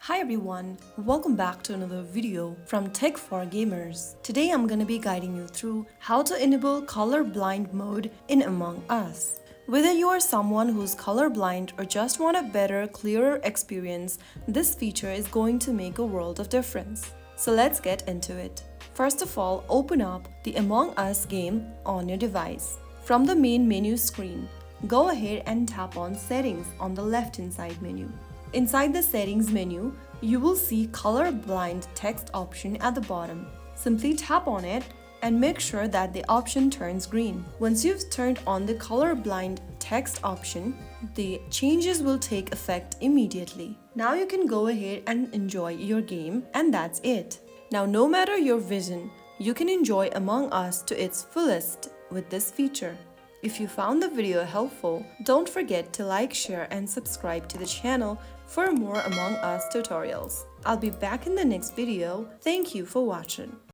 Hi everyone, welcome back to another video from Tech for Gamers. Today I'm gonna be guiding you through how to enable colorblind mode in Among Us. Whether you are someone who's colorblind or just want a better, clearer experience, this feature is going to make a world of difference. So let's get into it. First of all, open up the Among Us game on your device. From the main menu screen, go ahead and tap on Settings on the left-hand side menu. Inside the Settings menu, you will see Colorblind text option at the bottom. Simply tap on it and make sure that the option turns green. Once you've turned on the Colorblind text option, the changes will take effect immediately. Now you can go ahead and enjoy your game, and that's it. Now, no matter your vision, you can enjoy Among Us to its fullest with this feature. If you found the video helpful, don't forget to like, share, and subscribe to the channel for more Among Us tutorials. I'll be back in the next video. Thank you for watching.